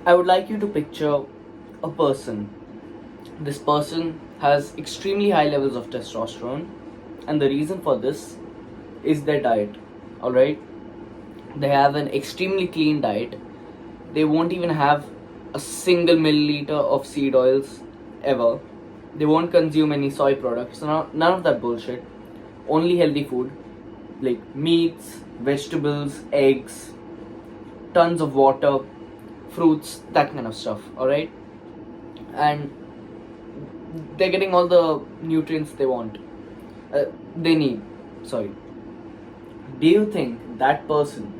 I would like you to picture a person. This person has extremely high levels of testosterone, and the reason for this is their diet. Alright? They have an extremely clean diet. They won't even have a single milliliter of seed oils ever. They won't consume any soy products, none of that bullshit. Only healthy food like meats, vegetables, eggs, tons of water, fruits, that kind of stuff. Alright? And they're getting all the nutrients they need. Sorry. Do you think that person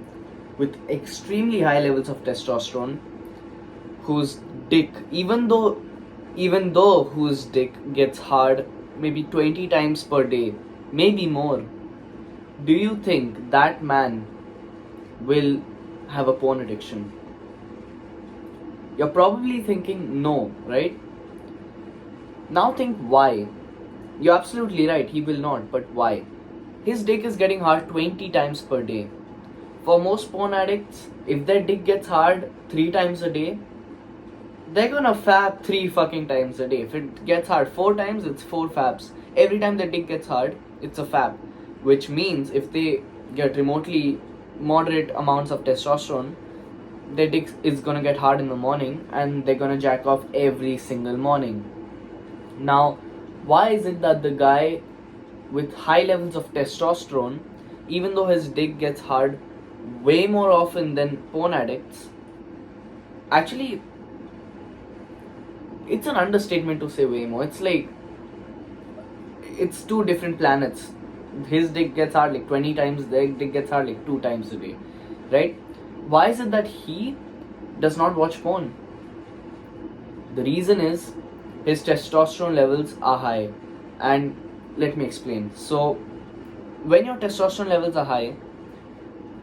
with extremely high levels of testosterone, whose dick, even though whose dick gets hard maybe 20 times per day, maybe more, do you think that man will have a porn addiction? You're probably thinking no, right? Now think why. You're absolutely right, he will not, but why? His dick is getting hard 20 times per day. For most porn addicts, if their dick gets hard 3 times a day, they're gonna fab 3 fucking times a day. If it gets hard 4 times, it's 4 fabs. Every time their dick gets hard, it's a fab. Which means if they get remotely moderate amounts of testosterone, their dick is gonna get hard in the morning and they're gonna jack off every single morning. Now, why is it that the guy with high levels of testosterone, even though his dick gets hard way more often than porn addicts, actually, it's an understatement to say way more. It's like, it's 2 different planets. His dick gets hard like 20 times, their dick gets hard like 2 times a day, right? Why is it that he does not watch porn? The reason is his testosterone levels are high. And let me explain. So, when your testosterone levels are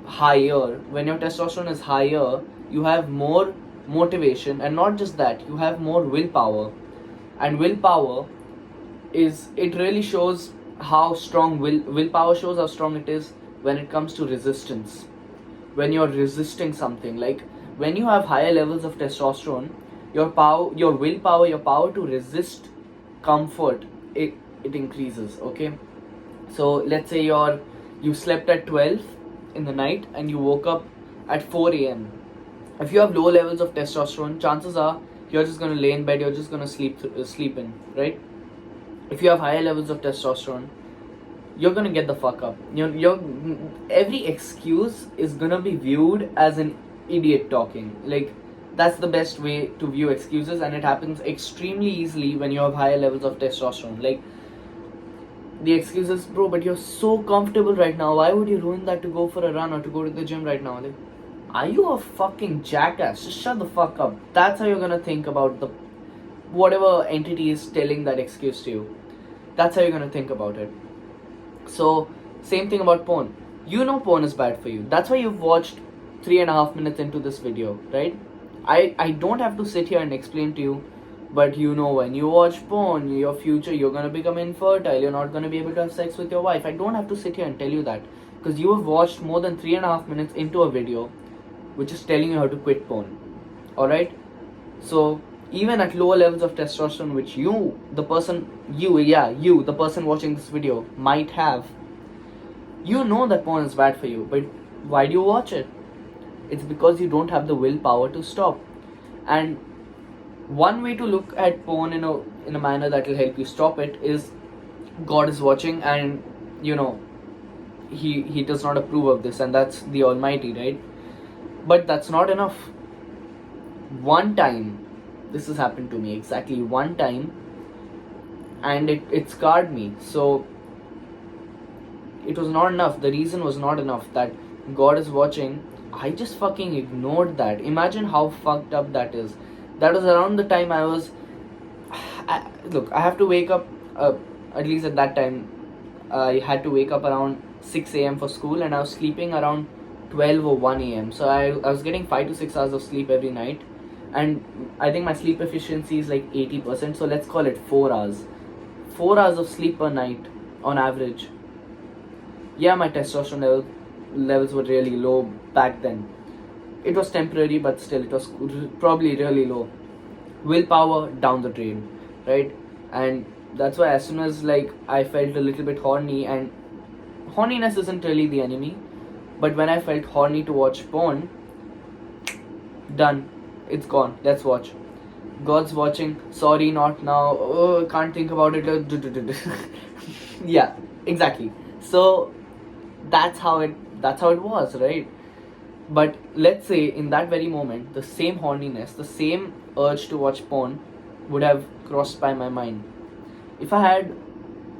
higher, when your testosterone is higher, you have more motivation, and not just that, you have more willpower. And willpower it really shows how strong willpower shows how strong it is when it comes to resistance. When you're resisting something, like when you have higher levels of testosterone, your willpower, your power to resist comfort, it increases. Okay, so let's say you slept at 12 in the night and you woke up at 4 a.m. If you have low levels of testosterone, chances are you're just gonna lay in bed, you're just gonna sleep in, right? If you have higher levels of testosterone, you're gonna get the fuck up. Every excuse is gonna be viewed as an idiot talking. Like, that's the best way to view excuses, and it happens extremely easily when you have higher levels of testosterone. Like, the excuses, bro, but you're so comfortable right now. Why would you ruin that to go for a run or to go to the gym right now? Like, are you a fucking jackass? Just shut the fuck up. That's how you're gonna think about the whatever entity is telling that excuse to you. That's how you're gonna think about it. So, same thing about porn. You know porn is bad for you. That's why you've watched 3.5 minutes into this video, right? I don't have to sit here and explain to you, but you know, when you watch porn, your future, you're gonna become infertile, you're not gonna be able to have sex with your wife. I don't have to sit here and tell you that, because you have watched more than 3.5 minutes into a video which is telling you how to quit porn. Alright? So, even at lower levels of testosterone, which the person watching this video might have, you know that porn is bad for you, but why do you watch it? It's because you don't have the willpower to stop. And one way to look at porn in a manner that will help you stop it is, God is watching, and he does not approve of this, and that's the Almighty, right? But that's not enough. One time, this has happened to me, exactly one time, and it scarred me. So it was not enough. The reason was not enough that God is watching. I just fucking ignored that. Imagine how fucked up that is. That was around the time I have to wake up, at least at that time, I had to wake up around 6 a.m. for school, and I was sleeping around 12 or 1 a.m. So I was getting 5 to 6 hours of sleep every night, and I think my sleep efficiency is like 80%, so let's call it 4 hours. 4 hours of sleep per night on average. Yeah, my testosterone levels were really low back then, it was temporary, but still it was probably really low. Willpower down the drain, right? And that's why as soon as like I felt a little bit horny, and horniness isn't really the enemy, but when I felt horny to watch porn, done, it's gone, let's watch. God's watching, sorry, not now, oh, can't think about it. Yeah, exactly. So that's how it was, right? But let's say in that very moment, the same horniness, the same urge to watch porn would have crossed by my mind. If I had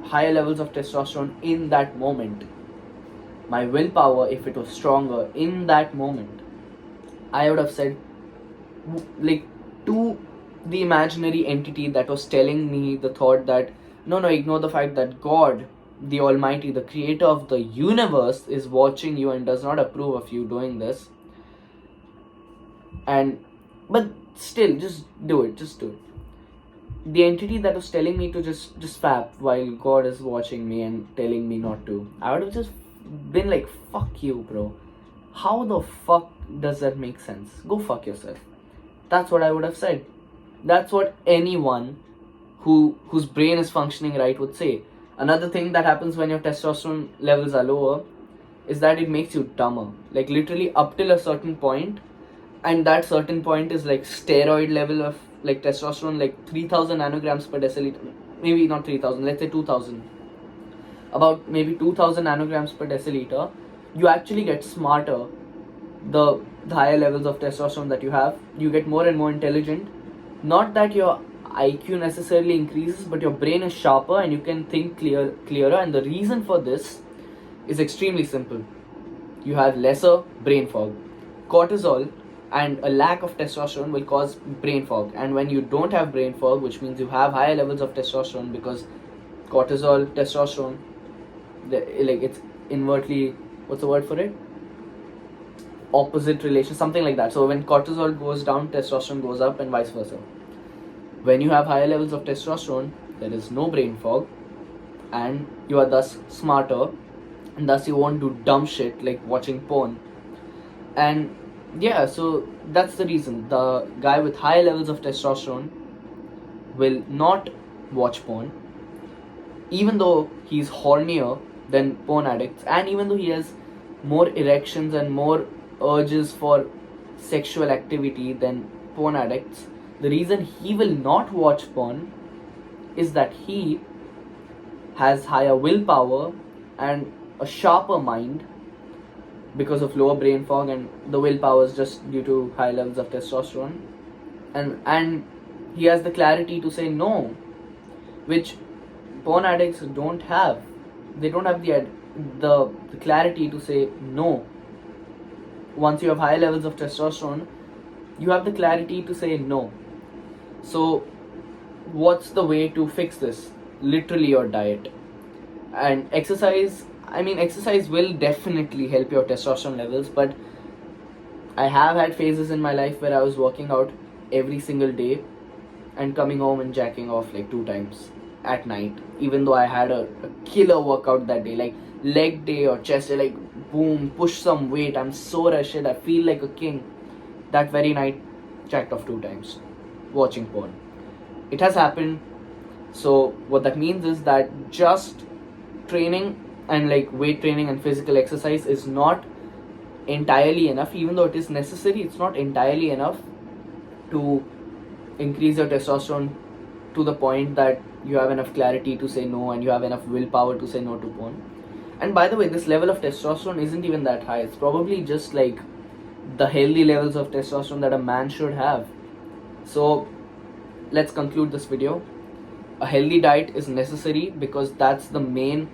higher levels of testosterone in that moment, my willpower, if it was stronger in that moment, I would have said, like, to the imaginary entity that was telling me the thought that, no, ignore the fact that God, the Almighty, the creator of the universe, is watching you and does not approve of you doing this. But still, just do it. The entity that was telling me to just fap while God is watching me and telling me not to, I would have just been like, fuck you, bro. How the fuck does that make sense? Go fuck yourself. That's what I would have said. That's what anyone whose brain is functioning right would say. Another thing that happens when your testosterone levels are lower is that it makes you dumber. Like literally up till a certain point, and that certain point is like steroid level of like testosterone, like 3000 nanograms per deciliter. Maybe not 3000, let's say 2000. About maybe 2000 nanograms per deciliter, you actually get smarter. The higher levels of testosterone that you have, you get more and more intelligent. Not that your IQ necessarily increases, but your brain is sharper and you can think clearer. And the reason for this is extremely simple. You have lesser brain fog. Cortisol and a lack of testosterone will cause brain fog. And when you don't have brain fog, which means you have higher levels of testosterone, because cortisol, testosterone, it's invertly, what's the word for it? Opposite relation, something like that. So when cortisol goes down, testosterone goes up, and vice versa. When you have higher levels of testosterone, there is no brain fog, and you are thus smarter, and thus you won't do dumb shit like watching porn. And yeah, so that's the reason. The guy with high levels of testosterone will not watch porn, even though he's hornier than porn addicts, and even though he has more erections and more urges for sexual activity than porn addicts. The reason he will not watch porn is that he has higher willpower and a sharper mind because of lower brain fog, and the willpower is just due to high levels of testosterone, and he has the clarity to say no, which porn addicts don't have. They don't have the clarity to say no. Once you have high levels of testosterone, you have the clarity to say no. So what's the way to fix this? Literally your diet and exercise. I mean, exercise will definitely help your testosterone levels, but I have had phases in my life where I was working out every single day and coming home and jacking off like 2 times at night, even though I had a killer workout that day, like leg day or chest day, like boom, push some weight, I'm sore as shit, I feel like a king. That very night, jacked off 2 times watching porn. It has happened. So what that means is that just training and like weight training and physical exercise is not entirely enough. Even though it is necessary, it's not entirely enough to increase your testosterone to the point that you have enough clarity to say no and you have enough willpower to say no to porn. And by the way, this level of testosterone isn't even that high. It's probably just like the healthy levels of testosterone that a man should have. So let's conclude this video. A healthy diet is necessary because that's the main.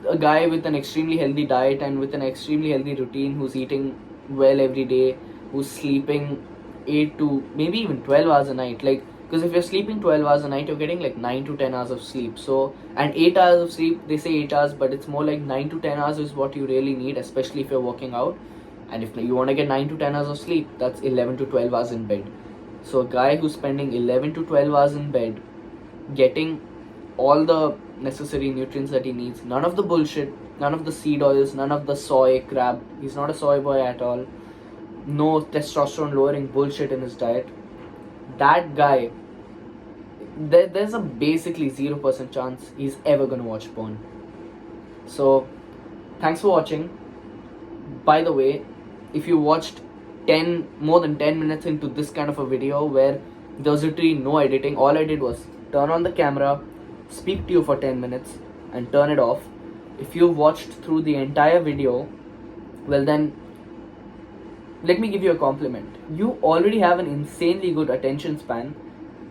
A guy with an extremely healthy diet and with an extremely healthy routine, who's eating well every day, who's sleeping 8 to maybe even 12 hours a night, like, because if you're sleeping 12 hours a night, you're getting like 9 to 10 hours of sleep. So, and 8 hours of sleep, they say 8 hours, but it's more like 9 to 10 hours is what you really need, especially if you're working out. And if you want to get 9 to 10 hours of sleep, that's 11 to 12 hours in bed. So a guy who's spending 11 to 12 hours in bed, getting all the necessary nutrients that he needs, none of the bullshit, none of the seed oils, none of the soy crap, he's not a soy boy at all, no testosterone lowering bullshit in his diet, that guy, there's a basically 0% chance he's ever gonna watch porn. So, thanks for watching. By the way, if you watched more than 10 minutes into this kind of a video where there was literally no editing, all I did was turn on the camera, speak to you for 10 minutes, and turn it off. If you watched through the entire video, well then, let me give you a compliment. You already have an insanely good attention span,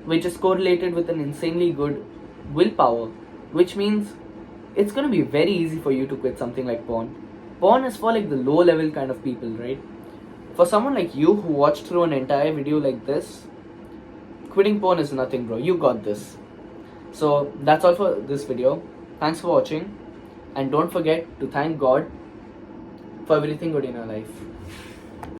which is correlated with an insanely good willpower, which means it's gonna be very easy for you to quit something like porn. Porn is for like the low level kind of people, right? For someone like you who watched through an entire video like this, quitting porn is nothing, bro. You got this. So that's all for this video. Thanks for watching, and don't forget to thank God for everything good in your life.